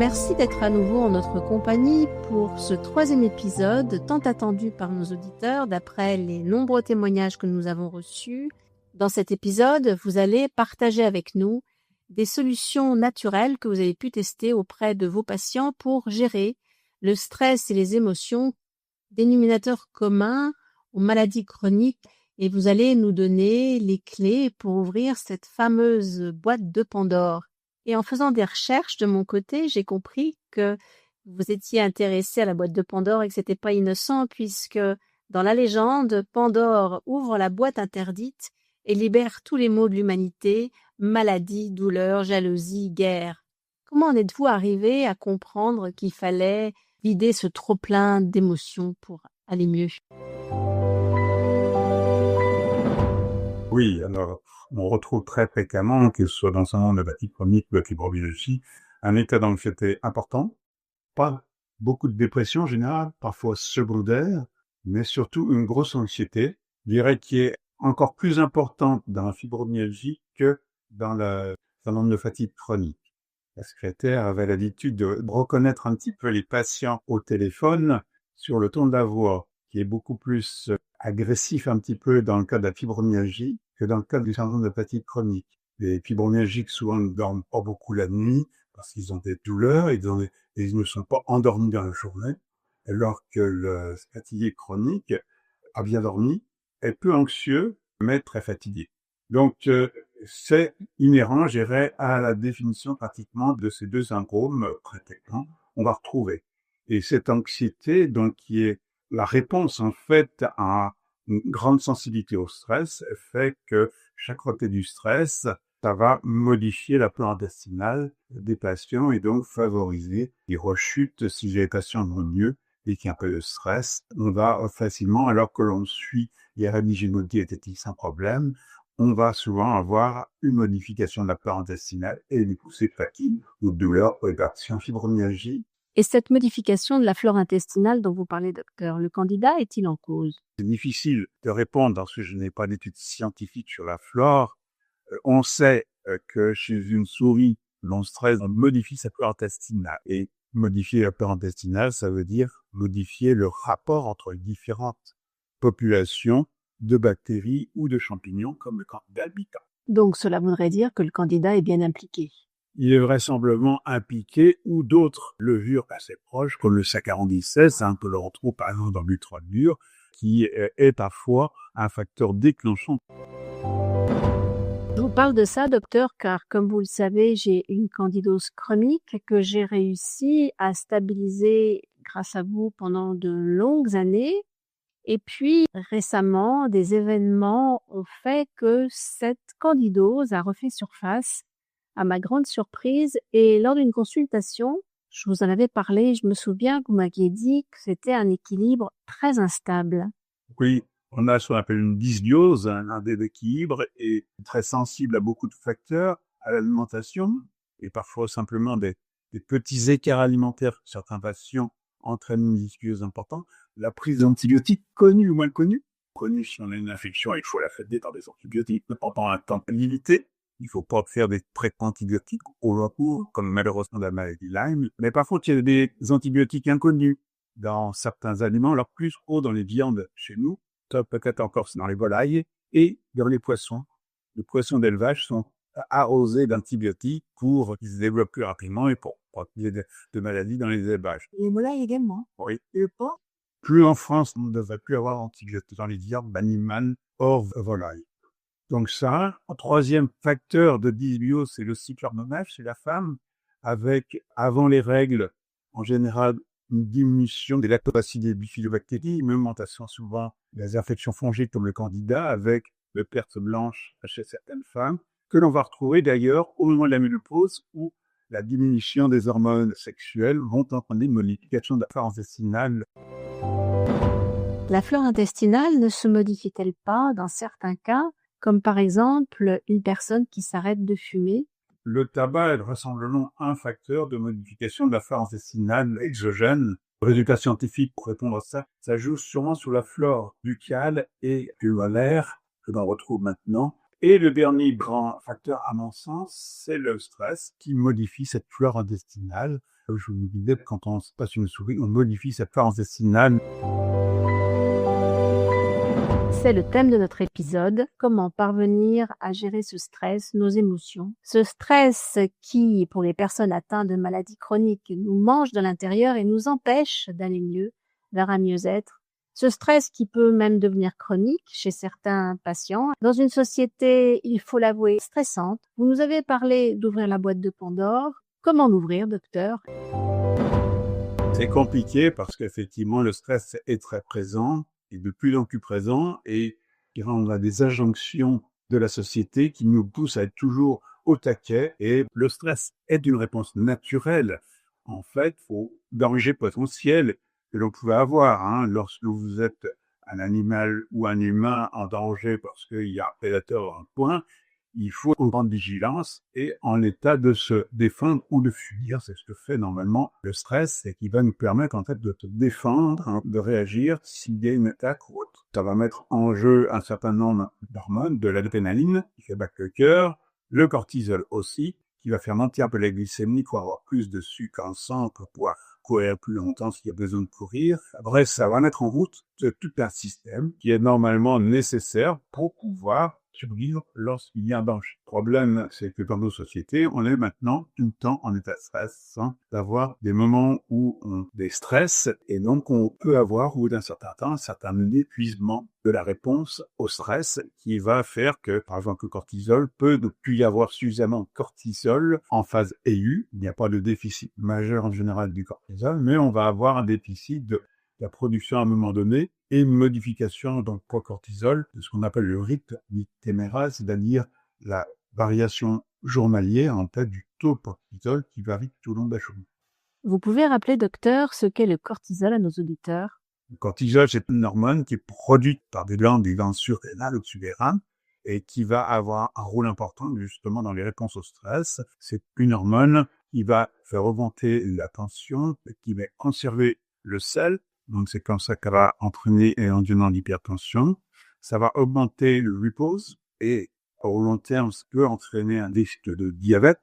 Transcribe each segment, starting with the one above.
Merci d'être à nouveau en notre compagnie pour ce 3e épisode tant attendu par nos auditeurs d'après les nombreux témoignages que nous avons reçus. Dans cet épisode, vous allez partager avec nous des solutions naturelles que vous avez pu tester auprès de vos patients pour gérer le stress et les émotions, dénominateurs communs aux maladies chroniques, et vous allez nous donner les clés pour ouvrir cette fameuse boîte de Pandore. Et en faisant des recherches de mon côté, j'ai compris que vous étiez intéressé à la boîte de Pandore et que c'était pas innocent puisque dans la légende, Pandore ouvre la boîte interdite et libère tous les maux de l'humanité, maladie, douleur, jalousie, guerre. Comment en êtes-vous arrivé à comprendre qu'il fallait vider ce trop-plein d'émotions pour aller mieux? Oui, alors on retrouve très fréquemment, que ce soit dans un monde de fatigue chronique ou de fibromyalgie, un état d'anxiété important, pas beaucoup de dépression en général, parfois secondaire, mais surtout une grosse anxiété, je dirais qui est encore plus importante dans la fibromyalgie que dans un monde de fatigue chronique. La secrétaire avait l'habitude de reconnaître un petit peu les patients au téléphone sur le ton de la voix, qui est beaucoup plus agressif un petit peu dans le cas de la fibromyalgie que dans le cas du syndrome de fatigue chronique. Les fibromyalgiques souvent ne dorment pas beaucoup la nuit parce qu'ils ont des douleurs et ils ne sont pas endormis dans la journée, alors que le fatigué chronique a bien dormi, est peu anxieux, mais très fatigué. Donc, c'est inhérent, je dirais, à la définition pratiquement de ces deux syndromes pratiquement, on va retrouver. Et cette anxiété, donc, qui est la réponse, en fait, à une grande sensibilité au stress, fait que chaque côté du stress, ça va modifier la flore intestinale des patients et donc favoriser les rechutes si les patients vont mieux et qu'il y a un peu de stress. On va facilement, alors que l'on suit les régimes diététiques sans problème, on va souvent avoir une modification de la flore intestinale et du coup, c'est fatigue ou douleur pour les patients fibromyalgie. Et cette modification de la flore intestinale dont vous parlez, docteur, le candidat est-il en cause? C'est difficile de répondre parce que je n'ai pas d'études scientifiques sur la flore. On sait que chez une souris, l'on stresse, on modifie sa flore intestinale. Et modifier la flore intestinale, ça veut dire modifier le rapport entre les différentes populations de bactéries ou de champignons comme le candidat albicans. Donc cela voudrait dire que le candidat est bien impliqué. Il est vraisemblablement impliqué ou d'autres levures assez proches, comme le Saccharomyces, que l'on retrouve par exemple dans l'ultra-dur, qui est parfois un facteur déclenchant. Je vous parle de ça, docteur, car comme vous le savez, j'ai une candidose chronique que j'ai réussi à stabiliser grâce à vous pendant de longues années. Et puis, récemment, des événements ont fait que cette candidose a refait surface, à ma grande surprise. Et lors d'une consultation, je vous en avais parlé, je me souviens que vous m'aviez dit que c'était un équilibre très instable. Oui, on a ce qu'on appelle une dysbiose, un déséquilibre, et très sensible à beaucoup de facteurs, à l'alimentation, et parfois simplement des petits écarts alimentaires que certains patients entraînent une dysbiose importante. La prise d'antibiotiques, connue ou mal connue, si on a une infection, il faut la traiter par des antibiotiques pendant un temps limité. Il ne faut pas faire des traitements antibiotiques au long cours, comme malheureusement la maladie Lyme. Mais parfois, il y a des antibiotiques inconnus dans certains aliments, alors plus haut dans les viandes chez nous, peut-être encore dans les volailles et dans les poissons. Les poissons d'élevage sont arrosés d'antibiotiques pour qu'ils se développent plus rapidement et pour pas qu'il y ait de maladies dans les élevages. Les volailles également. Oui. Le porc? Plus en France, on ne devrait plus avoir d'antibiotiques dans les viandes animales hors volaille. Donc ça, un troisième facteur de dysbiose, c'est le cycle hormonal chez la femme, avec, avant les règles, en général, une diminution des lactobacilles et des bifidobactéries, une augmentation souvent des infections fongiques comme le candida, avec le perte blanche chez certaines femmes, que l'on va retrouver d'ailleurs au moment de la ménopause où la diminution des hormones sexuelles vont entraîner une modification de la flore intestinale. La flore intestinale ne se modifie-t-elle pas dans certains cas, comme par exemple une personne qui s'arrête de fumer? Le tabac est vraisemblablement un facteur de modification de la flore intestinale exogène. Résultat scientifique pour répondre à ça, ça joue sûrement sur la flore buccale et pulmonaire que l'on retrouve maintenant. Et le dernier grand facteur, à mon sens, c'est le stress qui modifie cette flore intestinale. Comme je vous le disais, quand on se passe une souris, on modifie cette flore intestinale. C'est le thème de notre épisode, comment parvenir à gérer ce stress, nos émotions. Ce stress qui, pour les personnes atteintes de maladies chroniques, nous mange de l'intérieur et nous empêche d'aller mieux, vers un mieux-être. Ce stress qui peut même devenir chronique chez certains patients. Dans une société, il faut l'avouer, stressante. Vous nous avez parlé d'ouvrir la boîte de Pandore. Comment l'ouvrir, docteur? C'est compliqué parce qu'effectivement, le stress est très présent et de plus en plus présent et on a des injonctions de la société qui nous poussent à être toujours au taquet et le stress est une réponse naturelle. En fait, faut danger potentiel que l'on pouvait avoir, hein, lorsque vous êtes un animal ou un humain en danger parce qu'il y a un prédateur en point. Il faut en grande vigilance et en état de se défendre ou de fuir. C'est ce que fait normalement le stress et qui va nous permettre en fait de te défendre, hein, de réagir s'il y a une attaque ou autre. Ça va mettre en jeu un certain nombre d'hormones, de l'adrénaline qui fait battre le cœur, le cortisol aussi, qui va faire monter un peu la glycémie pour avoir plus de sucre en sang pour pouvoir courir plus longtemps s'il y a besoin de courir. Bref, ça va mettre en route tout un système qui est normalement nécessaire pour pouvoir survivre lorsqu'il y a un danger. Le problème, c'est que dans nos sociétés, on est maintenant tout le temps en état de stress, sans avoir des moments où on des stress, et donc on peut avoir, au bout d'un certain temps, un certain épuisement de la réponse au stress qui va faire que, par exemple, le cortisol peut ne plus y avoir suffisamment de cortisol en phase aiguë. Il n'y a pas de déficit majeur en général du cortisol, mais on va avoir un déficit de la production à un moment donné et une modification dans le poids cortisol de ce qu'on appelle le rythme éphéméral, c'est-à-dire la variation journalière en fait du taux de cortisol qui varie tout au long de la journée. Vous pouvez rappeler, docteur, ce qu'est le cortisol à nos auditeurs? Le cortisol, c'est une hormone qui est produite par des glandes surrénales ou subrénales et qui va avoir un rôle important justement dans les réponses au stress. C'est une hormone qui va faire augmenter la tension, qui va conserver le sel. Donc, c'est comme ça qu'elle va entraîner et entraîner l'hypertension. Ça va augmenter le repose et au long terme, ça peut entraîner un risque de diabète.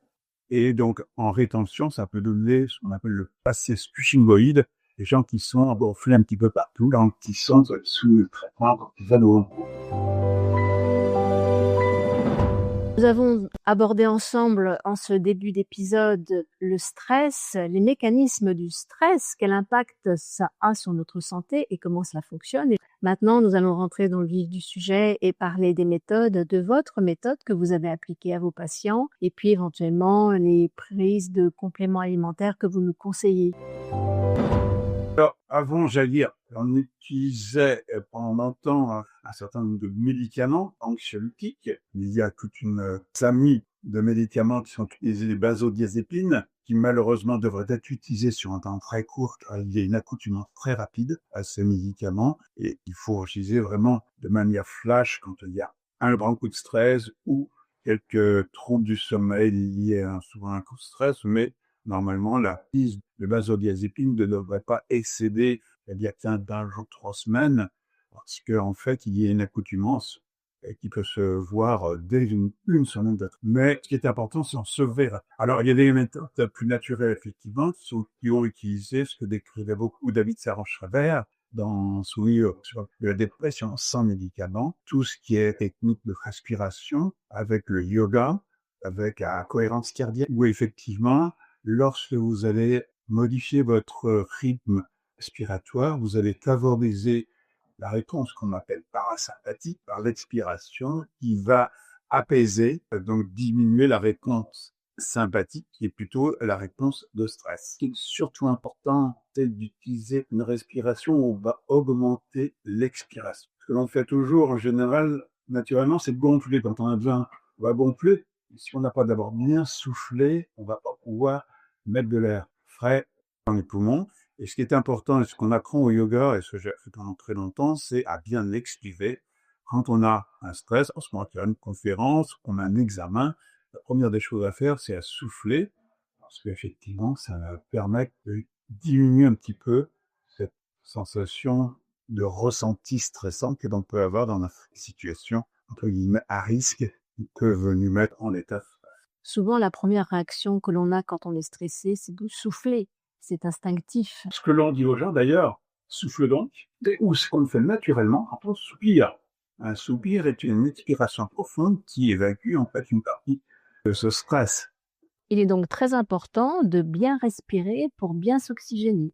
Et donc, en rétention, ça peut donner ce qu'on appelle le passé cushingoïde, les gens qui sont gonflés un petit peu partout, donc qui sont sous le traitement cortisol. Nous avons abordé ensemble, en ce début d'épisode, le stress, les mécanismes du stress, quel impact ça a sur notre santé et comment cela fonctionne. Et maintenant, nous allons rentrer dans le vif du sujet et parler des méthodes, de votre méthode que vous avez appliquée à vos patients, et puis éventuellement les prises de compléments alimentaires que vous nous conseillez. Alors, avant, j'allais dire, on utilisait pendant longtemps un certain nombre de médicaments anxiolytiques. Il y a toute une famille de médicaments qui sont utilisés, les benzodiazépines, qui malheureusement devraient être utilisés sur un temps très court, car il y a une accoutumance très rapide à ces médicaments, et il faut utiliser vraiment de manière flash quand il y a un grand coup de stress ou quelques troubles du sommeil liés à souvent un coup de stress, mais normalement, la prise de benzodiazépine ne devrait pas excéder la diactine d'un jour, 3 semaines, parce qu'en fait, il y a une accoutumance qui peut se voir dès une semaine d'être. Mais ce qui est important, c'est en se verra. Alors, il y a des méthodes plus naturelles, effectivement, qui ont utilisé ce que décrivait beaucoup David Servan-Schreiber dans son livre sur la dépression sans médicaments, tout ce qui est technique de respiration avec le yoga, avec la cohérence cardiaque, où effectivement, lorsque vous allez modifier votre rythme respiratoire, vous allez favoriser la réponse qu'on appelle parasympathique par l'expiration qui va apaiser, donc diminuer la réponse sympathique qui est plutôt la réponse de stress. Ce qui est surtout important, c'est d'utiliser une respiration où on va augmenter l'expiration. Ce que l'on fait toujours en général, naturellement, c'est de gonfler. Quand on a besoin, on va gonfler. Si on n'a pas d'abord bien soufflé, on va pas pouvoir mettre de l'air frais dans les poumons. Et ce qui est important, et ce qu'on apprend au yoga, et ce que j'ai fait pendant très longtemps, c'est à bien l'expirer. Quand on a un stress, en ce moment, il y a une conférence, qu'on a un examen, la première des choses à faire, c'est à souffler, parce qu'effectivement, ça va permettre de diminuer un petit peu cette sensation de ressenti stressant que l'on peut avoir dans une situation, entre guillemets, à risque, qui peut nous mettre en état. Souvent, la première réaction que l'on a quand on est stressé, c'est de souffler. C'est instinctif. Ce que l'on dit aux gens d'ailleurs, souffle donc, ou ce qu'on fait naturellement quand on soupire. Un soupir est une expiration profonde qui évacue en fait une partie de ce stress. Il est donc très important de bien respirer pour bien s'oxygéner.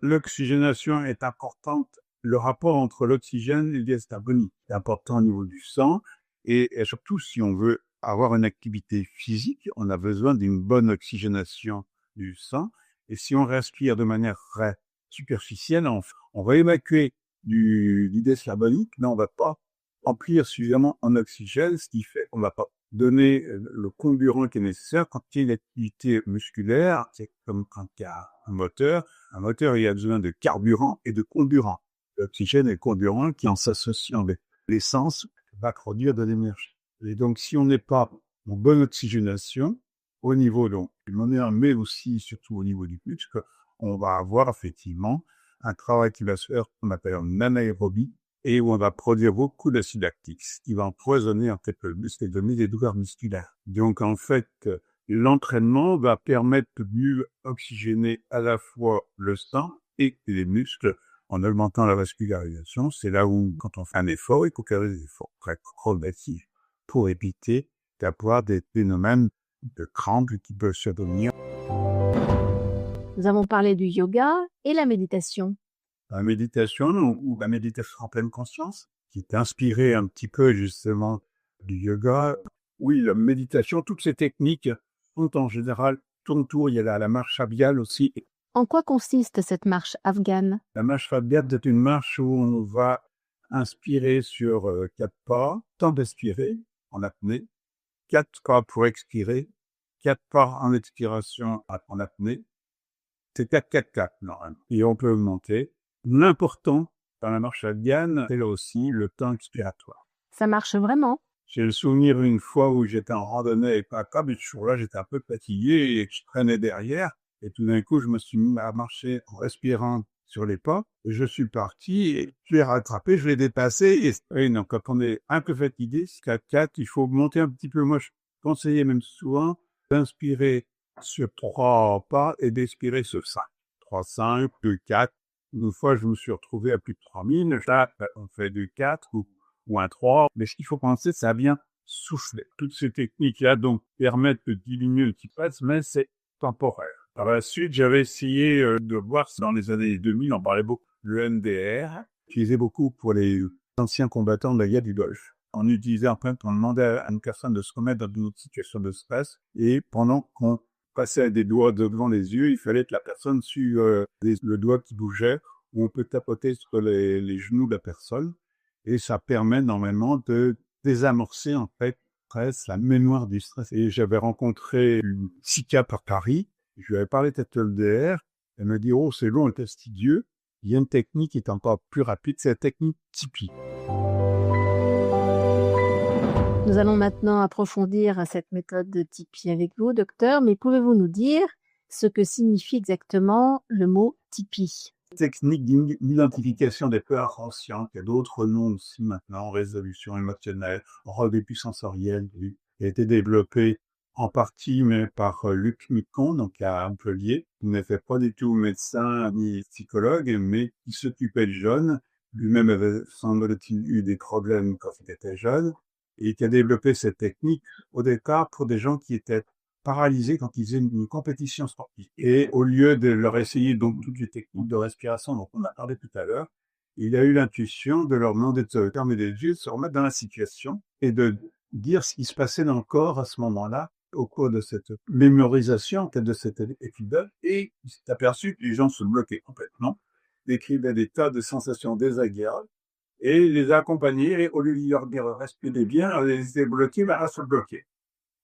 L'oxygénation est importante. Le rapport entre l'oxygène et le gaz carbonique est important au niveau du sang. Et surtout, si on veut avoir une activité physique, on a besoin d'une bonne oxygénation du sang. Et si on respire de manière très superficielle, on va évacuer du gaz carbonique, mais on va pas remplir suffisamment en oxygène, ce qui fait qu'on va pas donner le carburant qui est nécessaire quand il y a une activité musculaire. C'est comme quand il y a un moteur. Un moteur, il a besoin de carburant et de carburant. L'oxygène et le carburant qui, en s'associant avec l'essence, va produire de l'énergie. Et donc, si on n'est pas en bonne oxygénation, au niveau donc, du monétaire, mais aussi, surtout au niveau du muscle, on va avoir effectivement un travail qui va se faire, qu'on appelle en anaérobie, et où on va produire beaucoup d'acide lactique, ce qui va empoisonner en fait le muscle et donner des douleurs musculaires. Donc, en fait, l'entraînement va permettre de mieux oxygéner à la fois le sang et les muscles en augmentant la vascularisation. C'est là où, quand on fait un effort, il faut faire des efforts très progressifs pour éviter d'avoir des phénomènes de crampes qui peuvent survenir. Nous avons parlé du yoga et la méditation. La méditation ou la méditation en pleine conscience, qui est inspirée un petit peu justement du yoga. Oui, la méditation, toutes ces techniques sont en général tour tour. Il y a la marche fabiale aussi. En quoi consiste cette marche afghane? La marche fabiale est une marche où on va inspirer sur 4 pas, temps d'expirer en apnée, 4 pas pour expirer, 4 pas en expiration en apnée. C'est 4-4-4 normalement. Et on peut augmenter. L'important dans la marche afghane, c'est là aussi le temps expiratoire. Ça marche vraiment? J'ai le souvenir une fois où j'étais en randonnée avec papa, mais ce jour-là, j'étais un peu fatigué et que je traînais derrière. Et tout d'un coup, je me suis mis à marcher en respirant sur les pas. Et je suis parti et je l'ai rattrapé, je l'ai dépassé. Et non, quand on est un peu fatigué, 4-4, il faut monter un petit peu. Moi, je conseillais même souvent d'inspirer sur 3 pas et d'expirer sur 5. 3-5, 2-4. Une fois, je me suis retrouvé à plus de 3000. Là, on fait 2-4 ou un 3. Mais ce qu'il faut penser, c'est à bien souffler. Toutes ces techniques-là, donc, permettent de diminuer le stress, mais c'est temporaire. Par la suite, j'avais essayé de voir, dans les années 2000, on parlait beaucoup, le MDR, utilisé beaucoup pour les anciens combattants de la guerre du Golfe. On utilisait, en fait, on demandait à une personne de se remettre dans une autre situation de stress, et pendant qu'on passait des doigts devant les yeux, il fallait que la personne suive le doigt qui bougeait, ou on peut tapoter sur les genoux de la personne, et ça permet normalement de désamorcer en fait presque la mémoire du stress. Et j'avais rencontré une psychiatre à Paris, je lui avais parlé de cette LDR, elle me dit « Oh, c'est long et fastidieux, il y a une technique qui est encore plus rapide, c'est la technique Tipeee ». Nous allons maintenant approfondir cette méthode de Tipeee avec vous, docteur, mais pouvez-vous nous dire ce que signifie exactement le mot Tipeee? Technique d'identification des peurs conscientes, il y a d'autres noms aussi maintenant, résolution émotionnelle, redéput sensoriel, qui a été développé en partie mais par Luc Micon, donc à Montpellier, qui n'était pas du tout médecin ni psychologue, mais qui s'occupait de jeunes. Lui-même avait, semble-t-il, eu des problèmes quand il était jeune, et qui a développé cette technique au départ pour des gens qui étaient paralysés quand ils faisaient une compétition sportive. Et au lieu de leur essayer donc toutes les techniques de respiration dont on a parlé tout à l'heure, il a eu l'intuition de leur demander de se fermer les yeux, de se remettre dans la situation et de dire ce qui se passait dans le corps à ce moment-là, au cours de cette mémorisation, peut-être de cet épisode, et il s'est aperçu que les gens se bloquaient complètement, décrivaient des tas de sensations désagréables, et les accompagner, au lieu de leur dire respirez bien, les étaient bloqués, à se bloquer.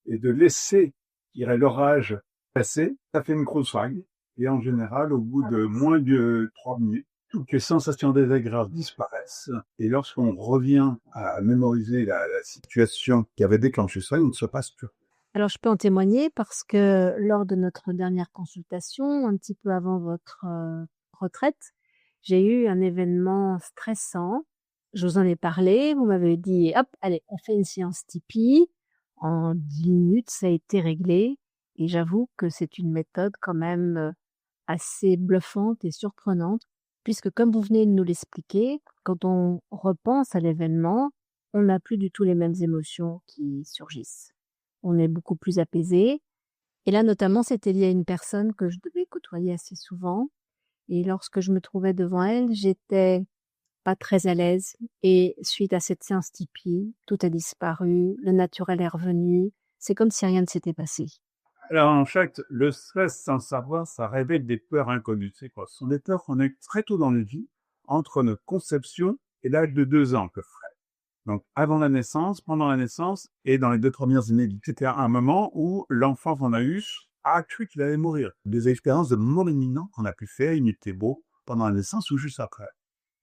Et de laisser l'orage passer, ça fait une grosse vague. Et en général, au bout de moins de 3 minutes, toutes les sensations désagréables disparaissent. Et lorsqu'on revient à mémoriser la situation qui avait déclenché ça, il ne se passe plus. Alors, je peux en témoigner parce que lors de notre dernière consultation, un petit peu avant votre retraite, j'ai eu un événement stressant. Je vous en ai parlé, vous m'avez dit, hop, allez, on fait une séance Tipeee. En 10 minutes, ça a été réglé. Et j'avoue que c'est une méthode quand même assez bluffante et surprenante, puisque comme vous venez de nous l'expliquer, quand on repense à l'événement, on n'a plus du tout les mêmes émotions qui surgissent. On est beaucoup plus apaisé. Et là, notamment, c'était lié à une personne que je devais côtoyer assez souvent. Et lorsque je me trouvais devant elle, j'étais pas très à l'aise. Et suite à cette séance Tipeee, tout a disparu, le naturel est revenu. C'est comme si rien ne s'était passé. Alors, en fait, le stress sans savoir, ça révèle des peurs inconnues. C'est quoi? Ce sont des peurs qu'on a très tôt dans la vie, entre notre conception et l'âge de 2 ans, à peu près. Donc, avant la naissance, pendant la naissance et dans les 2 premières années de vie. C'était un moment où l'enfant qu'on a eu a cru qu'il allait mourir. Des expériences de mort imminente qu'on a pu faire in utero pendant la naissance ou juste après.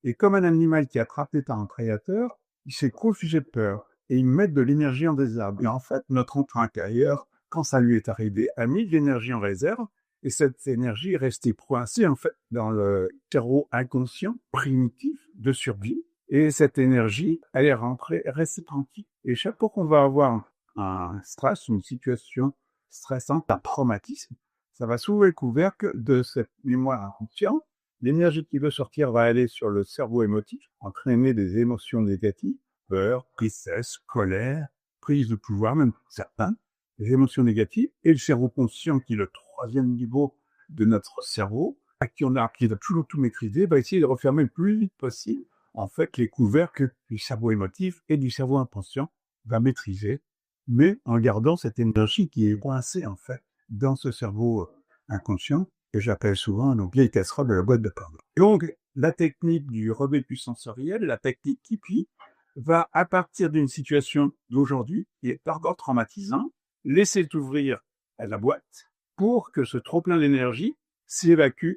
Et comme un animal qui est attrapé par un prédateur, il s'est configé de peur et il met de l'énergie en réserve. Et en fait, notre enfant intérieur, quand ça lui est arrivé, a mis de l'énergie en réserve et cette énergie est restée coincée en fait dans le cerveau inconscient primitif de survie. Et cette énergie, elle est rentrée, elle reste tranquille. Et chaque fois qu'on va avoir un stress, une situation stressante, un traumatisme, ça va s'ouvrir le couvercle de cette mémoire inconsciente. L'énergie qui veut sortir va aller sur le cerveau émotif, entraîner des émotions négatives, peur, tristesse, colère, prise de pouvoir, même certains, des émotions négatives, et le cerveau conscient, qui est le 3e niveau de notre cerveau, à qui on a appris à toujours tout maîtriser, va essayer de refermer le plus vite possible, en fait, les couvercles du cerveau émotif et du cerveau inconscient va maîtriser, mais en gardant cette énergie qui est coincée, en fait, dans ce cerveau inconscient, que j'appelle souvent nos vieilles casseroles de la boîte de Pandore. Et donc, la technique du revêtu sensoriel, la technique Tipeee, va, à partir d'une situation d'aujourd'hui, qui est encore traumatisante, laisser ouvrir la boîte pour que ce trop-plein d'énergie s'évacue,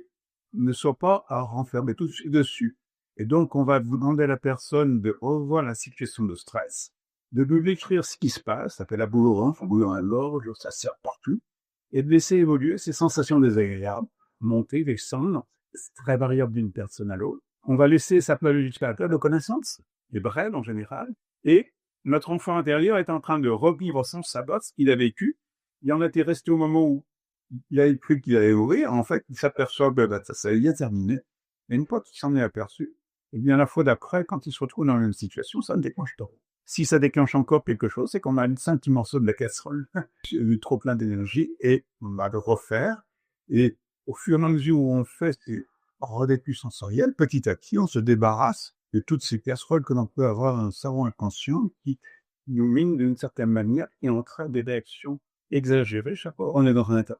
ne soit pas à renfermer tout de suite dessus. Et donc, on va vous demander à la personne de revoir la situation de stress, de nous décrire ce qui se passe, ça fait la boule au ventre, la boule dans la gorge, ça serre partout, et de laisser évoluer ces sensations désagréables, monter, descendre, c'est très variable d'une personne à l'autre. On va laisser s'appeler l'utilisateur de connaissances, les brèves en général, et notre enfant intérieur est en train de revivre sans sabot ce qu'il a vécu. Il en était resté au moment où il avait cru qu'il allait mourir. En fait, il s'aperçoit que ça est bien terminé. Et une fois qu'il s'en est aperçu, et bien la fois d'après, quand il se retrouve dans la même situation, ça ne déclenche pas. Si ça déclenche encore quelque chose, c'est qu'on a un petit morceau de la casserole, trop plein d'énergie, et on va le refaire. Et au fur et à mesure où on fait ces revêtus sensoriels, petit à petit, on se débarrasse de toutes ces casseroles que l'on peut avoir dans un cerveau inconscient qui nous mine d'une certaine manière et entraîne des réactions exagérées chaque fois on est dans un état.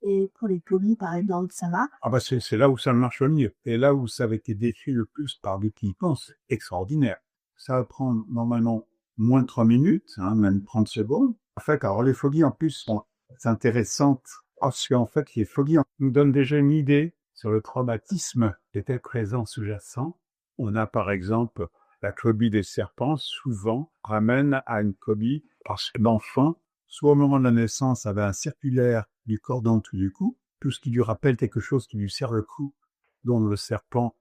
Et pour les phobies, par exemple, ça va? Ah bah c'est là où ça marche le mieux. Et là où ça avait été décrit le plus par des clients, c'est extraordinaire. Ça va prendre normalement moins de 3 minutes, même 30 secondes. En fait, alors les phobies en plus sont intéressantes parce qu'en fait, les phobies nous donnent déjà une idée sur le traumatisme qui était présent sous-jacent. On a par exemple la phobie des serpents, souvent ramène à une phobie parce que l'enfant, soit au moment de la naissance, avait un circulaire du cordon tout du cou, tout ce qui lui rappelle quelque chose qui lui serre le cou, dont le serpent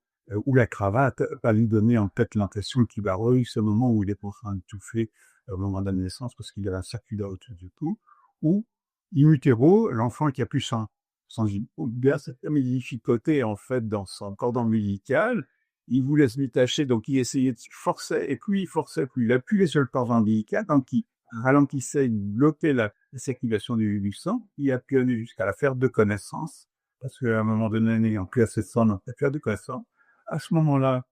ou la cravate va lui donner en tête l'impression qu'il va revivre ce moment où il est en train de touffer au moment de la naissance parce qu'il a un circulaire autour du cou, ou in utero, l'enfant qui a pu sans bien chicoter en fait dans son cordon ombilical, il voulait se détacher, donc il essayait de forcer, et plus il forçait, plus il appuyait sur le cordon ombilical, donc il ralentissait, il bloquait la circulation du sang, il appuyait jusqu'à la perte de connaissance, parce qu'à un moment donné, n'ayant plus assez de sang, on a perte de connaissance. À ce moment-là,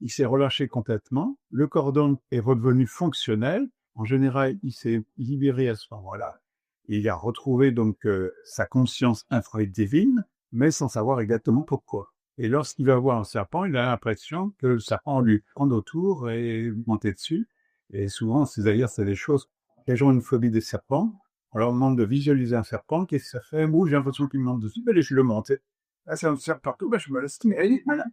il s'est relâché complètement, le cordon est redevenu fonctionnel, en général, il s'est libéré à ce moment-là. Il a retrouvé donc sa conscience infraïde divine, mais sans savoir exactement pourquoi. Et lorsqu'il va voir un serpent, il a l'impression que le serpent lui prend autour et monter dessus. Et souvent, c'est des choses. Les gens ont une phobie des serpents. On leur demande de visualiser un serpent. Qu'est-ce que ça fait? Moi, j'ai l'impression qu'il me monte dessus. Ben, je le monte. Là, ça me sert partout. Ben, je me laisse stimuler. Voilà.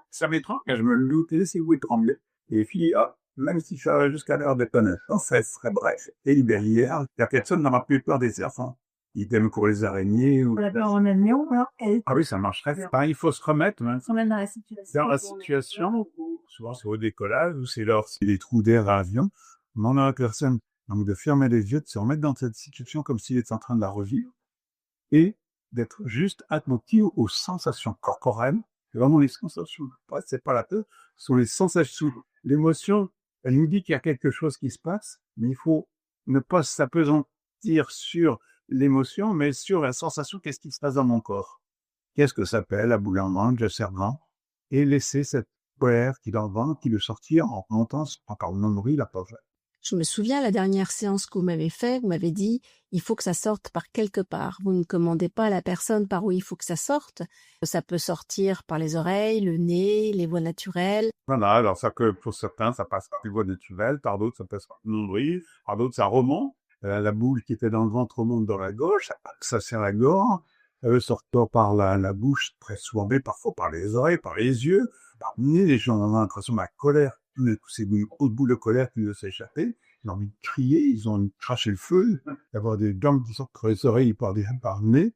Ça m'étrange quand je me le loue. C'est où il tremble. Et puis, même si ça va jusqu'à l'heure de connaissance, ça serait bref. Et libéral, la personne n'aura plus peur des serpents. Idem pour les araignées. Ou... La peur en avion, alors, Ah oui, ça marcherait. Il faut se remettre. Hein. Se remettre dans la situation. Dans la situation, souvent c'est au décollage, ou c'est des trous d'air à avion. On a la personne Donc de fermer les yeux, de se remettre dans cette situation comme s'il était en train de la revivre et d'être juste attentif aux sensations corporelles. C'est vraiment les sensations. C'est pas la peur, ce sont les sensations. L'émotion, elle nous dit qu'il y a quelque chose qui se passe, mais il faut ne pas s'appesantir sur l'émotion, mais sur la sensation, qu'est-ce qui se passe dans mon corps. Qu'est-ce que ça s'appelle, la boule en ventre, le serment, et laisser cette colère qui est dans le ventre, qui veut sortir en montant par le nombril, la poche. Je me souviens, la dernière séance que vous m'avez fait, vous m'avez dit, il faut que ça sorte par quelque part. Vous ne commandez pas à la personne par où il faut que ça sorte. Ça peut sortir par les oreilles, le nez, les voies naturelles. Voilà, alors ça que pour certains, ça passe par les voies naturelles, par d'autres, ça passe par le nombril, par d'autres, ça remonte. La boule qui était dans le ventre remonte dans la gauche, ça sert la gorge, sortant par la bouche, très souvent, mais parfois par les oreilles, par les yeux, par le nez. Les gens ont l'impression de la colère, ces hautes boules de colère qui veulent s'échapper. Ils ont envie de crier, ils ont envie de cracher le feu, d'avoir des dents qui sortent par les oreilles, par le nez.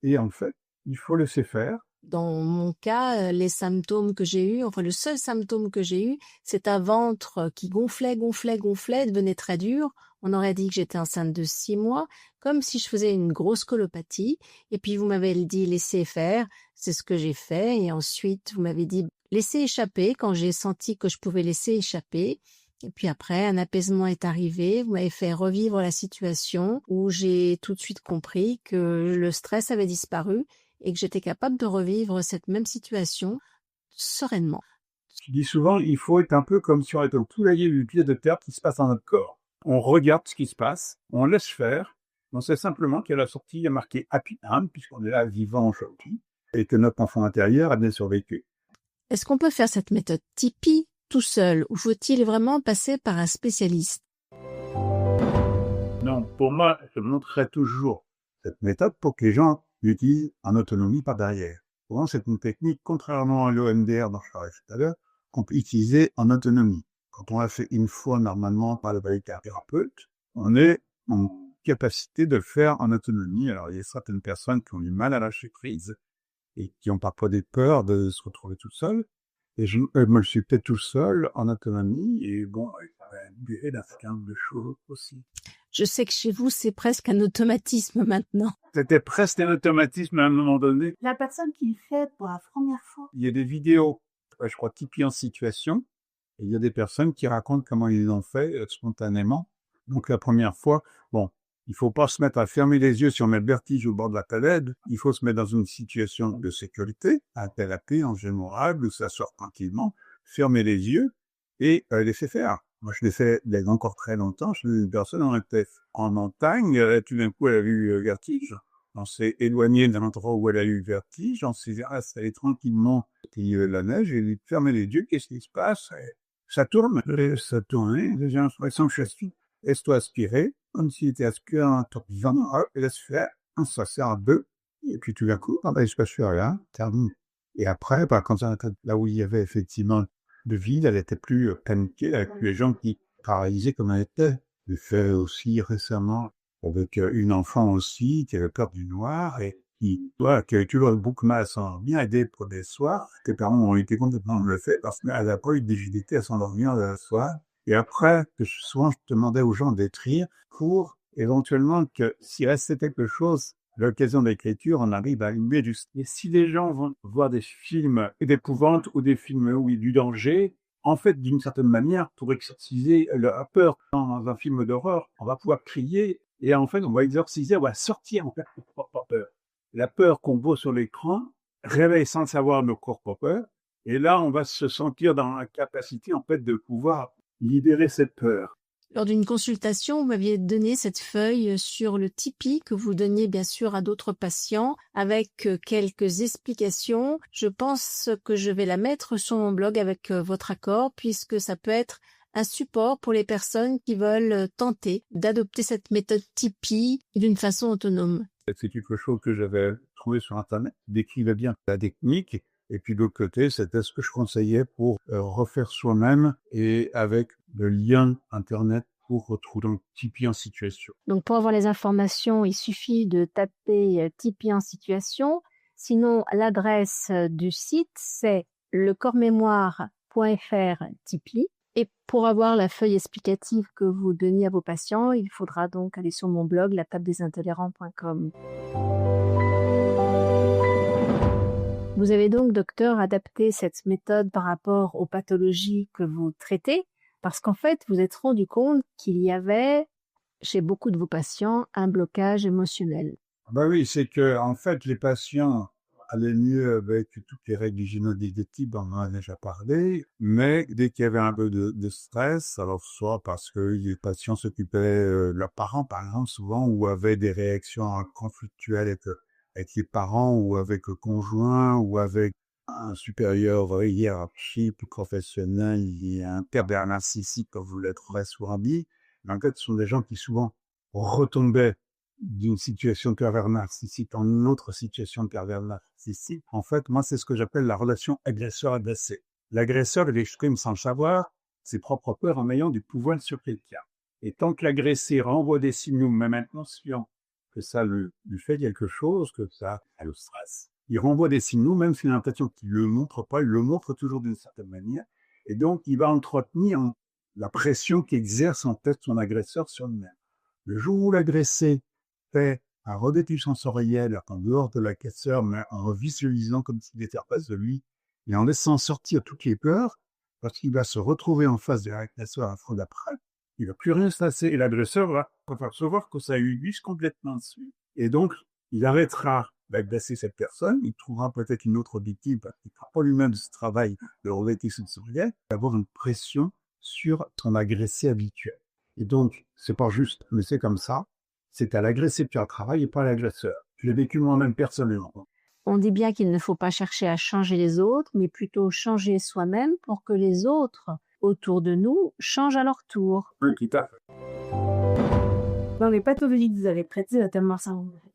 Et en fait, il faut laisser faire. Dans mon cas, les symptômes que j'ai eus, enfin le seul symptôme que j'ai eu, c'est un ventre qui gonflait, devenait très dur. On aurait dit que j'étais enceinte de 6 mois, comme si je faisais une grosse colopathie. Et puis vous m'avez dit laissez faire, c'est ce que j'ai fait. Et ensuite vous m'avez dit laissez échapper quand j'ai senti que je pouvais laisser échapper. Et puis après, un apaisement est arrivé. Vous m'avez fait revivre la situation où j'ai tout de suite compris que le stress avait disparu et que j'étais capable de revivre cette même situation sereinement. Je dis souvent, il faut être un peu comme si on était au poulailler du pied de terre qui se passe dans notre corps. On regarde ce qui se passe, on laisse faire. On sait simplement qu'à la sortie, il y a marqué Happy Hand, puisqu'on est là vivant aujourd'hui, et que notre enfant intérieur a bien survécu. Est-ce qu'on peut faire cette méthode Tipeee tout seul ou faut-il vraiment passer par un spécialiste? Non, pour moi, je montrerai toujours cette méthode pour que les gens l'utilisent en autonomie par derrière. Souvent, c'est une technique, contrairement à l'OMDR dont je parlais tout à l'heure, qu'on peut utiliser en autonomie. Quand on l'a fait une fois normalement par le thérapeute, on est en capacité de le faire en autonomie. Alors, il y a certaines personnes qui ont du mal à lâcher prise et qui ont parfois des peurs de se retrouver tout seul. Et je me le suis peut-être tout seul en autonomie et bon, ça va buer d'un certain nombre de choses aussi. Je sais que chez vous, c'est presque un automatisme maintenant. C'était presque un automatisme à un moment donné. La personne qui le fait pour la première fois. Il y a des vidéos, je crois, Tipeee en situation. Et il y a des personnes qui racontent comment ils l'ont fait spontanément. Donc la première fois, bon, il faut pas se mettre à fermer les yeux si on met le vertige au bord de la palette. Il faut se mettre dans une situation de sécurité, à thérapie en général, où s'asseoir tranquillement, fermer les yeux et laisser faire. Moi, je l'ai fait il y a encore très longtemps. Une personne en était en montagne, tout d'un coup, elle a eu vertige. On s'est éloigné d'un endroit où elle a eu le vertige. On s'est installé tranquillement. Puis la neige, et il fermé les yeux. Qu'est-ce qui se passe? Ça tourne. Ça tourne. J'ai l'impression que je suis. Laisse-toi aspirer. Comme s'il était aspiré un top vivant. Et laisse faire. Ça sert à deux. Et puis tout d'un coup, il se passe rien. Termine. Et après, quand on était là où il y avait effectivement de vide, elle était plus paniquée avec les gens qui paralysaient comme elle était. J'ai fait aussi récemment avec une enfant aussi qui avait peur du noir et qui a eu toujours beaucoup mal à s'endormir, aidé pour des soirs. Tes parents ont été complètement le fait parce qu'elle n'a pas eu de rigidité à s'endormir le soir. Et après, souvent je demandais aux gens d'écrire pour éventuellement que s'il restait quelque chose, l'occasion d'écriture, on arrive à allumer du... Et si les gens vont voir des films d'épouvante ou des films où il y a du danger, en fait, d'une certaine manière, pour exorciser la peur dans un film d'horreur, on va pouvoir crier et en fait, on va exorciser, on va sortir en fait notre propre peur. La peur qu'on voit sur l'écran réveille sans le savoir nos propres peurs et là, on va se sentir dans la capacité en fait de pouvoir libérer cette peur. Lors d'une consultation, vous m'aviez donné cette feuille sur le Tipeee que vous donniez bien sûr à d'autres patients avec quelques explications. Je pense que je vais la mettre sur mon blog avec votre accord puisque ça peut être un support pour les personnes qui veulent tenter d'adopter cette méthode Tipeee d'une façon autonome. C'est quelque chose que j'avais trouvé sur Internet, qui décrivait bien la technique. Et puis de l'autre côté, c'était ce que je conseillais pour refaire soi-même et avec le lien Internet pour retrouver Tipeee en situation. Donc pour avoir les informations, il suffit de taper Tipeee en situation. Sinon, l'adresse du site, c'est lecorpsmémoire.fr Tipeee. Et pour avoir la feuille explicative que vous donniez à vos patients, il faudra donc aller sur mon blog, latabledesintolérants.com. Vous avez donc, docteur, adapté cette méthode par rapport aux pathologies que vous traitez, parce qu'en fait, vous êtes rendu compte qu'il y avait, chez beaucoup de vos patients, un blocage émotionnel. Bah oui, c'est que en fait, les patients allaient mieux avec toutes les règles hygiéno-diététiques, on en a déjà parlé, mais dès qu'il y avait un peu de stress, alors soit parce que les patients s'occupaient de leurs parents, par exemple, souvent, ou avaient des réactions conflictuelles avec les parents, ou avec le conjoint, ou avec un supérieur hiérarchique ou professionnel, il y a un pervers narcissique, comme vous l'êtes très souvent dit. Mais en fait, ce sont des gens qui souvent retombaient d'une situation de pervers narcissique en une autre situation de pervers narcissique. En fait, moi, c'est ce que j'appelle la relation agresseur-agressé. L'agresseur, il exprime sans le savoir ses propres peurs en ayant du pouvoir sur quelqu'un. Et tant que l'agressé renvoie des signaux, même inconscients, que ça lui fait quelque chose, que ça le stress, il renvoie des signaux, même s'il a l'impression qu'il ne le montre pas, il le montre toujours d'une certaine manière. Et donc, il va entretenir la pression qu'exerce en tête son agresseur sur lui-même. Le jour où l'agressé fait un redétruit sensoriel en dehors de l'agresseur, mais en visualisant comme s'il était en face de lui, et en laissant sortir toutes les peurs, parce qu'il va se retrouver en face de l'agresseur à fois d'après, il ne va plus rien se passer, et l'agresseur va percevoir que ça lui glisse complètement dessus. Et donc, il arrêtera d'agresser cette personne, il trouvera peut-être une autre victime, parce qu'il ne fera pas lui-même ce travail de redétruit sensoriel, d'avoir une pression sur son agressé habituel. Et donc, c'est pas juste, mais c'est comme ça. C'est à l'agressé de faire le travail et pas à l'agresseur. Je l'ai vécu moi-même personnellement. On dit bien qu'il ne faut pas chercher à changer les autres, mais plutôt changer soi-même pour que les autres autour de nous changent à leur tour. Oui, tout à fait. Dans les pathologies que vous avez traitées, notamment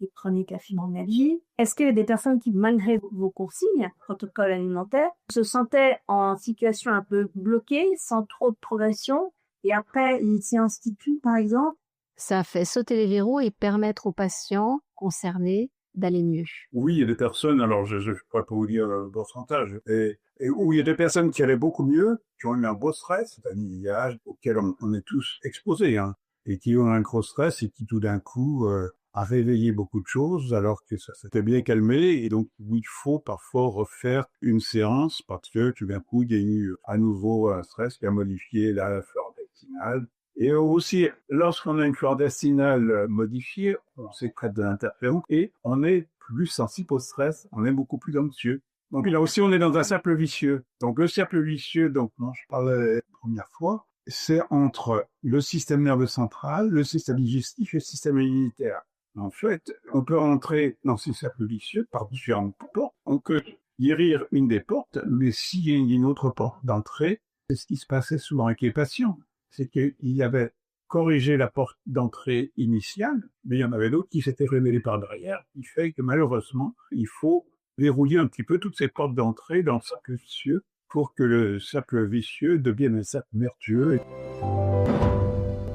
les chroniques à fibromyalgie, est-ce qu'il y a des personnes qui, malgré vos consignes, protocole alimentaire, se sentaient en situation un peu bloquée, sans trop de progression, et après ils s'y instituent, par exemple? Ça fait sauter les verrous et permettre aux patients concernés d'aller mieux. Oui, il y a des personnes, alors je ne pourrais pas vous dire le pourcentage, et où il y a des personnes qui allaient beaucoup mieux, qui ont eu un beau stress, c'est-à-dire auquel on est tous exposés, hein, et qui ont un gros stress et qui tout d'un coup a réveillé beaucoup de choses alors que ça s'était bien calmé, et donc il faut parfois refaire une séance parce que tout d'un coup il y a eu à nouveau un stress qui a modifié la flore intestinale. Et aussi, lorsqu'on a une flore intestinale modifiée, on sécrète de l'interféron et on est plus sensible au stress, on est beaucoup plus anxieux. Donc là aussi, on est dans un cercle vicieux. Donc le cercle vicieux, donc dont je parlais la première fois, c'est entre le système nerveux central, le système digestif et le système immunitaire. En fait, on peut rentrer dans ce cercle vicieux par différentes portes. On peut guérir une des portes, mais s'il y a une autre porte d'entrée, c'est ce qui se passait souvent avec les patients. C'est qu'il avait corrigé la porte d'entrée initiale, mais il y en avait d'autres qui s'étaient remêlés par derrière, qui fait que malheureusement, il faut verrouiller un petit peu toutes ces portes d'entrée dans le cercle vicieux pour que le cercle vicieux devienne un cercle vertueux.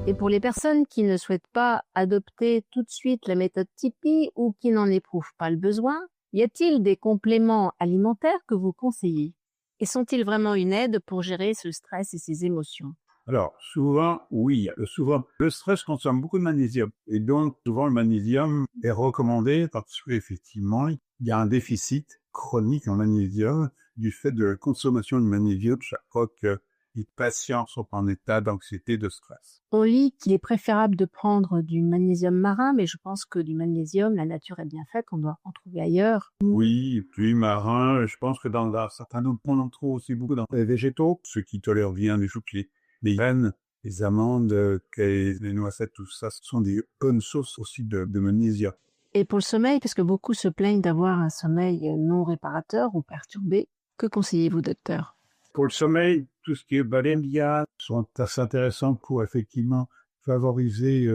Et pour les personnes qui ne souhaitent pas adopter tout de suite la méthode Tipeee ou qui n'en éprouvent pas le besoin, y a-t-il des compléments alimentaires que vous conseillez? Et sont-ils vraiment une aide pour gérer ce stress et ces émotions? Alors, souvent, oui. Souvent, le stress consomme beaucoup de magnésium. Et donc, souvent, le magnésium est recommandé parce qu'effectivement, il y a un déficit chronique en magnésium du fait de la consommation de magnésium chaque fois que les patients sont en état d'anxiété, de stress. On lit qu'il est préférable de prendre du magnésium marin, mais je pense que du magnésium, la nature est bien faite, on doit en trouver ailleurs. Oui, et puis marin, je pense que dans un certain nombre, on en trouve aussi beaucoup dans les végétaux, ceux qui tolèrent bien les choux-pieds. Les graines, les amandes, les noisettes, tout ça, ce sont des bonnes sources aussi de magnésium. Et pour le sommeil, parce que beaucoup se plaignent d'avoir un sommeil non réparateur ou perturbé, que conseillez-vous, docteur? Pour le sommeil, tout ce qui est balénia sont assez intéressants pour effectivement favoriser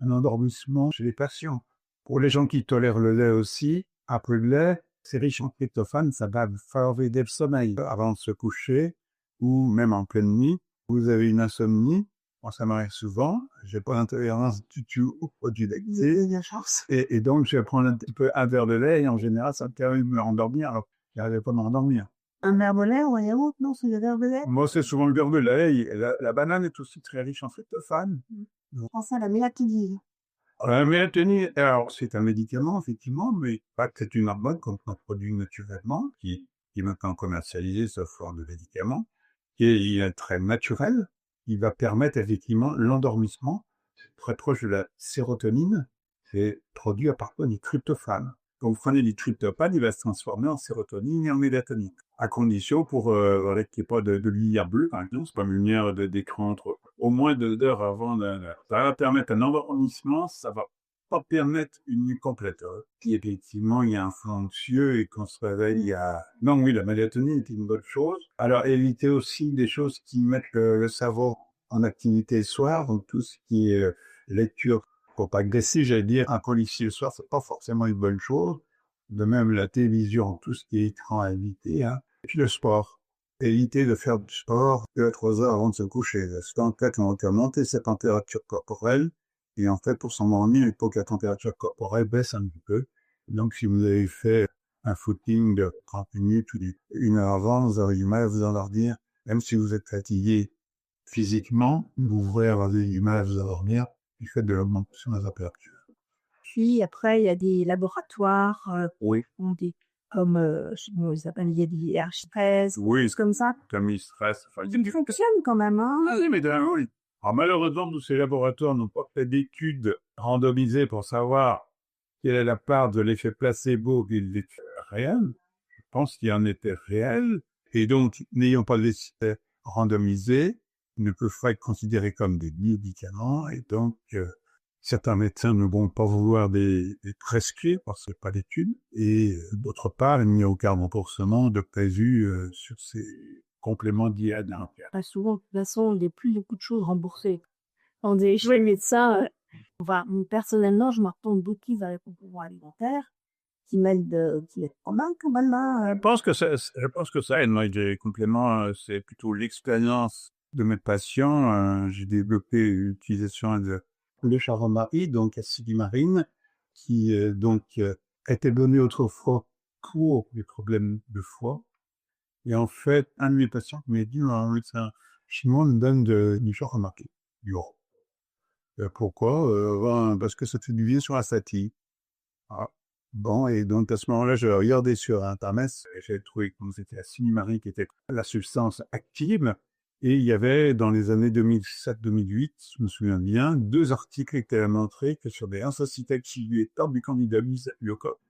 un endormissement chez les patients. Pour les gens qui tolèrent le lait aussi, après le lait, c'est riche en tryptophane, ça va favoriser le sommeil avant de se coucher ou même en pleine nuit. Vous avez une insomnie, moi ça m'arrive souvent, j'ai pas d'intolérance du tout aux produits lactés, et donc je vais prendre un petit peu un verre de lait et en général ça me permet de me rendormir alors que j'arrivais pas à m'endormir. Un verre de lait ou un yaourt, non, c'est le verre de lait. Moi, c'est souvent le beurre de lait. La banane est aussi très riche en tryptophane. Je pense à la mélatonine. La mélatonine, alors, c'est un médicament, effectivement, mais pas que c'est une hormone qu'on produit naturellement, qui est maintenant commercialisé sous forme de médicament, qui est très naturel. Il va permettre, effectivement, l'endormissement. C'est très proche de la sérotonine. C'est produit à partir du tryptophane. Quand vous prenez du tryptophane, il va se transformer en sérotonine et en mélatonine. À condition voilà, qu'il n'y ait pas de lumière bleue, par exemple, c'est pas une lumière d'écran entre au moins 2 heures avant ça va permettre un endormissement, ça va pas permettre une nuit complète. Puis effectivement, il y a un fond anxieux et qu'on se réveille, il y a... Non, oui, la mélatonine est une bonne chose. Alors, éviter aussi des choses qui mettent le cerveau en activité le soir, donc tout ce qui est lecture, faut pas agresser, j'allais dire, un policier le soir, c'est pas forcément une bonne chose. De même, la télévision, tout ce qui est écran à éviter, hein. Et puis le sport. Éviter de faire du sport 2 à 3 heures avant de se coucher. Parce qu'en fait, on va monter sa température corporelle. Et en fait, pour s'endormir, il faut que la température corporelle baisse un petit peu. Donc, si vous avez fait un footing de 30 minutes ou une heure avant, vous aurez du mal à vous endormir. Même si vous êtes fatigué physiquement, vous pourrez avoir du mal à vous endormir du fait de l'augmentation de la température. Puis après, il y a des laboratoires Oui. comme, je sais pas comment ils s'appellent, il y a des archipresse, Oui, choses comme ça. comme il stresse. Enfin, Qui fonctionnent quand même, hein. Ah oui, mais oui. Alors malheureusement, tous ces laboratoires n'ont pas fait d'études randomisées pour savoir quelle est la part de l'effet placebo et de l'effet réel. Je pense qu'il y en était réel. Et donc, n'ayant pas d'essais randomisés, ils ne peuvent pas être considérés comme des médicaments. Et donc, certains médecins ne vont pas vouloir les prescrire parce qu'il n'y a pas d'études. Et d'autre part, il n'y a aucun remboursement de prévu sur ces compléments dits alimentaires. Très souvent, de toute façon, il n'y a plus beaucoup de choses remboursées. On dit, je vais le médecin, personnellement, je me retourne beaucoup vers les compléments alimentaires qui m'aident pas mal quand même, hein. Je pense que ça aide. Moi, les compléments, c'est plutôt l'expérience de mes patients. J'ai développé l'utilisation de charbon-marie, donc acide marine, qui était donné autrefois pour les problèmes de foie. Et en fait, un de mes patients m'a dit, un médecin chinois me donne du charbon-marie, du rhum. Pourquoi? Parce que ça fait du bien sur la fatigue. Ah. Bon, et donc à ce moment-là, je regardais sur Internet et j'ai trouvé que c'était la cinémarie qui était la substance active. Et il y avait, dans les années 2007-2008, je me souviens bien, 2 articles qui étaient montrés que sur des lymphocytes actifs et du candidat Biocoque,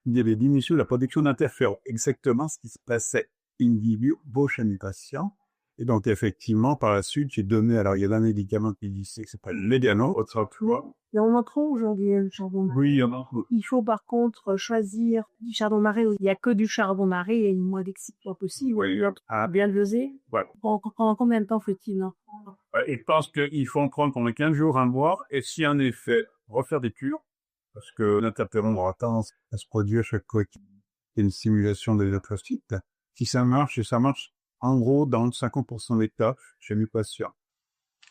il y avait diminué la production d'interférons. Exactement ce qui se passait in vivo chez mes patients. Et donc, effectivement, par la suite, j'ai donné, alors il y a un médicament qui s'appelle Lédiano, autrefois. Et on en trouve aujourd'hui, le charbon. Oui, il y en a. Il faut par contre choisir du charbon maré où il n'y a que du charbon maré et le moins d'excitant possible. Oui, Bien doser. Ouais. Pendant combien de temps faut-il en prendre? Il pense qu'il faut en prendre pendant 15 jours, un mois, et si en effet, refaire des cures, parce que l'interféron aura tendance à se produire chaque fois qu'il y a une stimulation des lymphocytes. Si ça marche, en gros dans 50% des cas chez mes patients.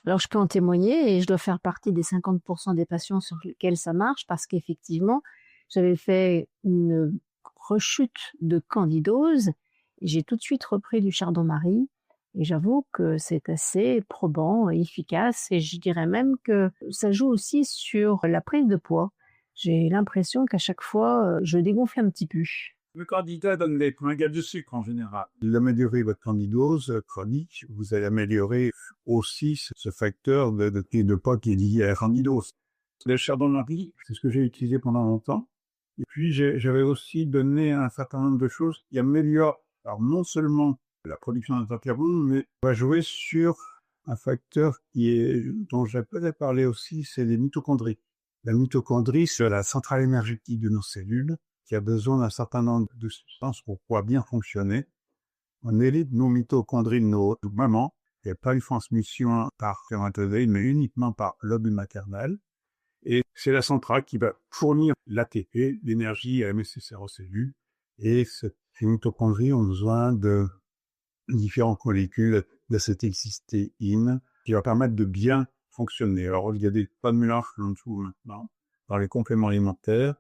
Alors, je peux en témoigner et je dois faire partie des 50% des patients sur lesquels ça marche parce qu'effectivement, j'avais fait une rechute de candidose et j'ai tout de suite repris du chardon-marie et j'avoue que c'est assez probant et efficace et je dirais même que ça joue aussi sur la prise de poids. J'ai l'impression qu'à chaque fois, je dégonfle un petit peu. Le candidat donne des points de sucre en général. Vous améliorez votre candidose chronique, vous allez améliorer aussi ce facteur de poids qui est lié à la candidose. Le chardon-marie, c'est ce que j'ai utilisé pendant longtemps. Et puis, j'avais aussi donné un certain nombre de choses qui améliorent, alors non seulement la production d'interférons, mais va jouer sur un facteur dont j'ai peut-être parlé aussi, c'est les mitochondries. La mitochondrie, c'est la centrale énergétique de nos cellules, qui a besoin d'un certain nombre de substances pour pouvoir bien fonctionner. On élite nos mitochondries de nos mamans. Il n'y a pas une transmission par spermatozoïde, mais uniquement par lobule maternel. Et c'est la centrale qui va fournir l'ATP, l'énergie nécessaire aux cellules. Et ces mitochondries ont besoin de différentes molécules d'acétylcystéine qui leur permettent de bien fonctionner. Alors, il y a des pas de mélange en dessous maintenant dans les compléments alimentaires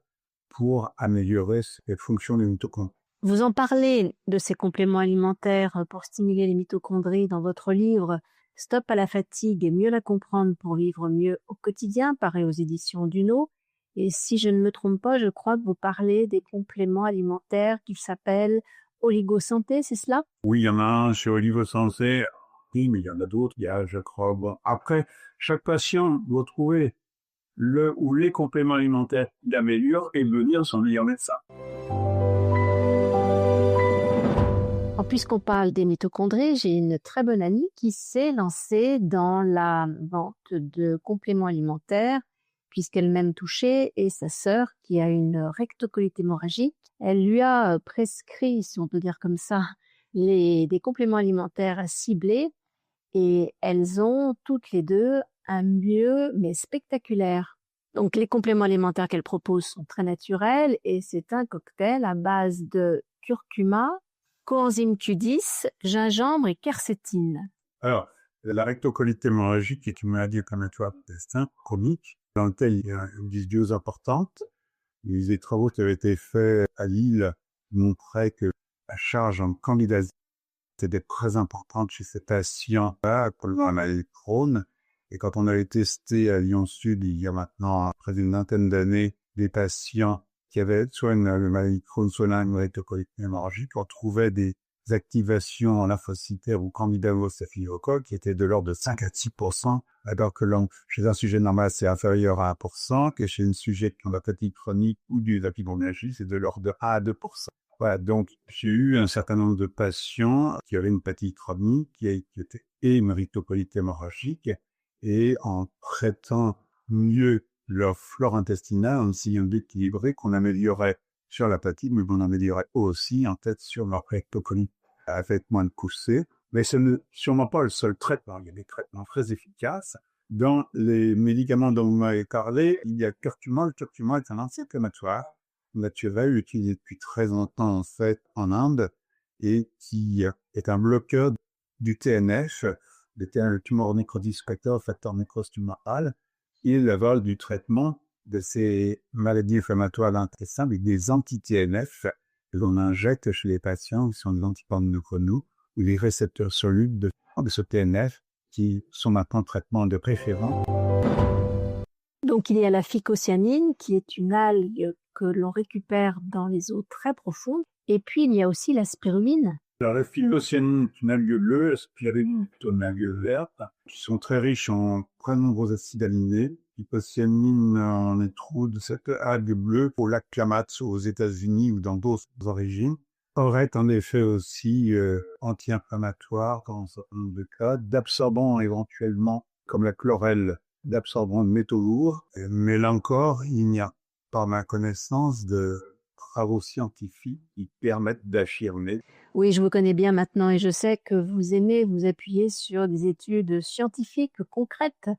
pour améliorer cette fonction des mitochondries. Vous en parlez de ces compléments alimentaires pour stimuler les mitochondries dans votre livre Stop à la fatigue et mieux la comprendre pour vivre mieux au quotidien, paru aux éditions Duno. Et si je ne me trompe pas, je crois que vous parlez des compléments alimentaires qui s'appellent Oligo-Santé, c'est cela? Oui, il y en a un chez Olive Sensé. Oui, mais il y en a d'autres. Il y a, je crois, bon. Après, chaque patient doit trouver le ou les compléments alimentaires qui l'améliorent et venir son meilleur médecin. Puisqu'on parle des mitochondries, j'ai une très bonne amie qui s'est lancée dans la vente de compléments alimentaires, puisqu'elle-même touchée, et sa sœur, qui a une rectocolite hémorragique, elle lui a prescrit, si on peut dire comme ça, des compléments alimentaires ciblés, et elles ont toutes les deux un mieux, mais spectaculaire. Donc les compléments alimentaires qu'elle propose sont très naturels, et c'est un cocktail à base de curcuma, coenzyme Q10, gingembre et quercétine. Alors, la rectocolite hémorragique est une maladie inflammatoire du intestin chronique dans laquelle il y a une dysbiose importante. Les travaux qui avaient été faits à Lille montraient que la charge en candidase était très importante chez ces patients-là pour la maladie de Crohn. Et quand on avait testé à Lyon-Sud, il y a maintenant près d'une vingtaine d'années, des patients qui avaient soit une maladie de Crohn, soit une rectocolite hémorragique, on trouvait des activations lymphocytaires ou candidats au staphylocoque qui étaient de l'ordre de 5 à 6%, alors que chez un sujet normal, c'est inférieur à 1%, que chez un sujet qui a la fatigue chronique ou de la fibromyalgie, c'est de l'ordre de 1 à 2%. Voilà, donc j'ai eu un certain nombre de patients qui avaient une fatigue chronique, qui était et une rectocolite hémorragique, et en traitant mieux leur flore intestinale, en essayant d'équilibrer, qu'on améliorait sur la fatigue, mais on améliorait aussi en tête sur leur rectocolite avec moins de poussée. Mais ce n'est sûrement pas le seul traitement. Il y a des traitements très efficaces. Dans les médicaments dont vous m'avez parlé, il y a curcuma. Le curcuma est un anti-inflammatoire naturel utilisé depuis très longtemps en fait en Inde et qui est un bloqueur du TNF, le tumor necrosis factor, facteur nécrose tumoral, et l'aval du traitement de ces maladies inflammatoires de l'intestin avec des anti-TNF que l'on injecte chez les patients qui sont des anticorps monoclonaux ou des récepteurs solubles de ce TNF qui sont maintenant traitement de préférence. Donc il y a la phycocyanine qui est une algue que l'on récupère dans les eaux très profondes. Et puis il y a aussi la spiruline. Alors la phycocyanine est une algue bleue, la spiruline est plutôt une algue verte, qui sont très riches en très nombreux acides aminés. Phycocyanine en est trop de cette algue bleue pour lac Klamath aux États-Unis ou dans d'autres origines. Aurait en effet aussi anti-inflammatoire dans un certain nombre de cas, d'absorbants éventuellement comme la chlorelle, d'absorbants de métaux lourds. Mais là encore, il n'y a, par ma connaissance, de travaux scientifiques qui permettent d'affirmer. Oui, je vous connais bien maintenant et je sais que vous aimez vous appuyer sur des études scientifiques concrètes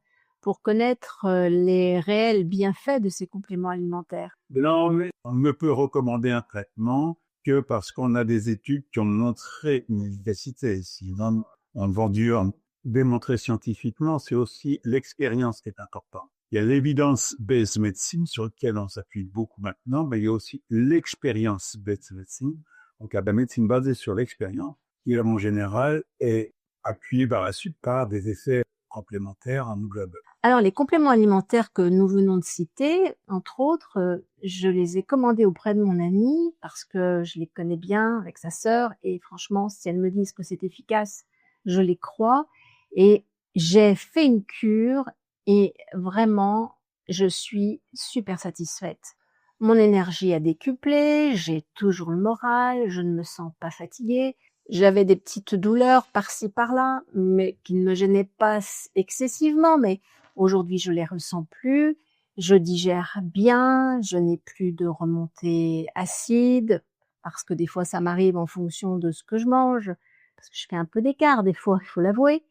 pour connaître les réels bienfaits de ces compléments alimentaires. Non, mais on ne peut recommander un traitement que parce qu'on a des études qui ont montré une efficacité. Sinon, on vend dur. Démontrer scientifiquement, c'est aussi l'expérience qui est importante. Il y a l'évidence-based médecine sur laquelle on s'appuie beaucoup maintenant, mais il y a aussi l'expérience-based médecine, donc la médecine basée sur l'expérience, qui en général est appuyée par la suite par des effets complémentaires en global. Alors les compléments alimentaires que nous venons de citer, entre autres, je les ai commandés auprès de mon amie parce que je les connais bien avec sa sœur et franchement, si elles me disent que c'est efficace, je les crois. Et j'ai fait une cure et vraiment, je suis super satisfaite. Mon énergie a décuplé, j'ai toujours le moral, je ne me sens pas fatiguée. J'avais des petites douleurs par-ci par-là, mais qui ne me gênaient pas excessivement, mais aujourd'hui je les ressens plus. Je digère bien, je n'ai plus de remontée acide, parce que des fois ça m'arrive en fonction de ce que je mange, parce que je fais un peu d'écart des fois, il faut l'avouer.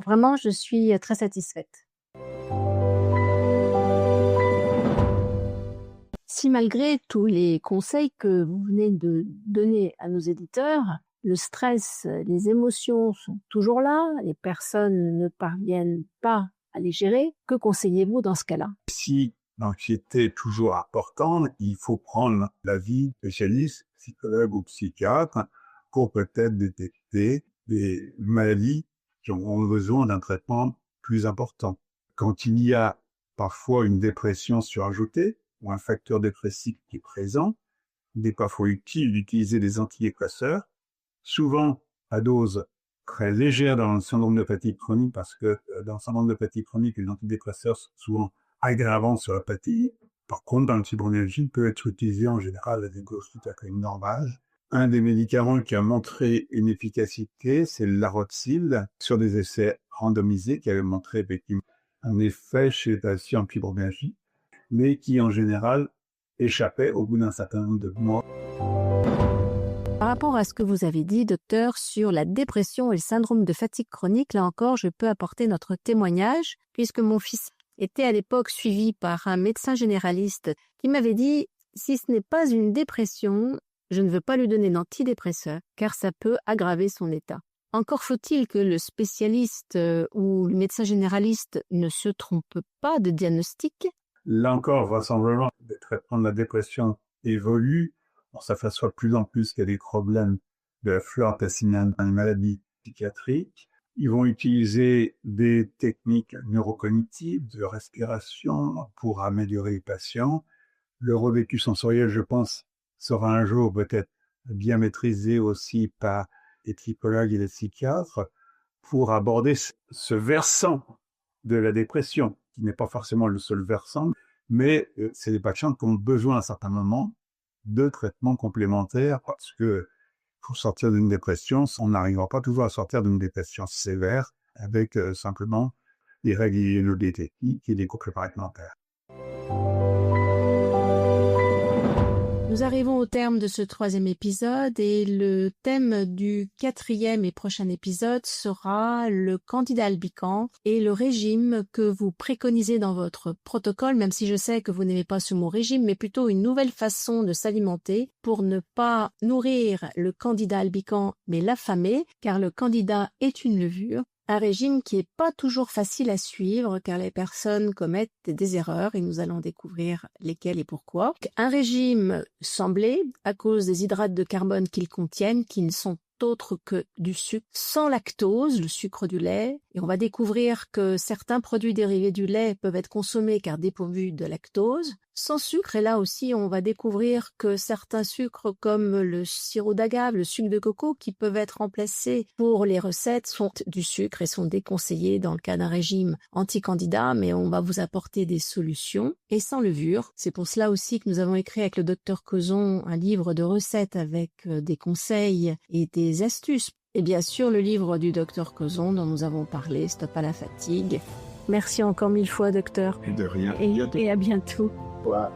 Vraiment, je suis très satisfaite. Si malgré tous les conseils que vous venez de donner à nos éditeurs, le stress, les émotions sont toujours là, les personnes ne parviennent pas à les gérer, que conseillez-vous dans ce cas-là? Si l'anxiété est toujours importante, il faut prendre l'avis de spécialistes, psychologues ou psychiatres, pour peut-être détecter des maladies qui ont besoin d'un traitement plus important. Quand il y a parfois une dépression surajoutée ou un facteur dépressif qui est présent, il est parfois utile d'utiliser des antidépresseurs, souvent à dose très légère dans le syndrome de fatigue chronique, parce que dans le syndrome de fatigue chronique, les antidépresseurs sont souvent aggravants sur la fatigue. Par contre, dans le fibromyalgie, il peut être utilisé en général à des doses tout à fait normales. Un des médicaments qui a montré une efficacité, c'est le Laroxyl, sur des essais randomisés qui avaient montré effectivement un effet chez les patients en fibromyalgie, mais qui en général échappait au bout d'un certain nombre de mois. Par rapport à ce que vous avez dit, docteur, sur la dépression et le syndrome de fatigue chronique, là encore, je peux apporter notre témoignage, puisque mon fils était à l'époque suivi par un médecin généraliste qui m'avait dit « Si ce n'est pas une dépression, je ne veux pas lui donner d'antidépresseur, car ça peut aggraver son état. » Encore faut-il que le spécialiste ou le médecin généraliste ne se trompe pas de diagnostic. Là encore, vraisemblablement, les traitements de la dépression évoluent. On s'aperçoit de plus en plus qu'il y a des problèmes de la flore intestinale dans les maladies psychiatriques. Ils vont utiliser des techniques neurocognitives de respiration pour améliorer les patients. Le revécu sensoriel, je pense, sera un jour peut-être bien maîtrisé aussi par les psychologues et les psychiatres pour aborder ce versant de la dépression, qui n'est pas forcément le seul versant, mais c'est des patients qui ont besoin à un certain moment de traitements complémentaires, parce que pour sortir d'une dépression, on n'arrivera pas toujours à sortir d'une dépression sévère avec simplement des règles hygiéno-diététiques et des compléments alimentaires. Nous arrivons au terme de ce 3e épisode et le thème du 4e et prochain épisode sera le candidat albicans et le régime que vous préconisez dans votre protocole, même si je sais que vous n'aimez pas ce mot régime, mais plutôt une nouvelle façon de s'alimenter pour ne pas nourrir le candidat albicans mais l'affamer, car le candidat est une levure. Un régime qui n'est pas toujours facile à suivre car les personnes commettent des erreurs et nous allons découvrir lesquelles et pourquoi. Un régime semblé à cause des hydrates de carbone qu'ils contiennent qui ne sont autres que du sucre sans lactose, le sucre du lait. Et on va découvrir que certains produits dérivés du lait peuvent être consommés car dépourvus de lactose. Sans sucre, et là aussi on va découvrir que certains sucres comme le sirop d'agave, le sucre de coco qui peuvent être remplacés pour les recettes sont du sucre et sont déconseillés dans le cas d'un régime anti-candidat, mais on va vous apporter des solutions. Et sans levure, c'est pour cela aussi que nous avons écrit avec le docteur Cozon un livre de recettes avec des conseils et des astuces. Et bien sûr le livre du docteur Cozon dont nous avons parlé, Stop à la fatigue. Merci encore 1000 fois docteur. Et de rien. Et à bientôt. Voilà.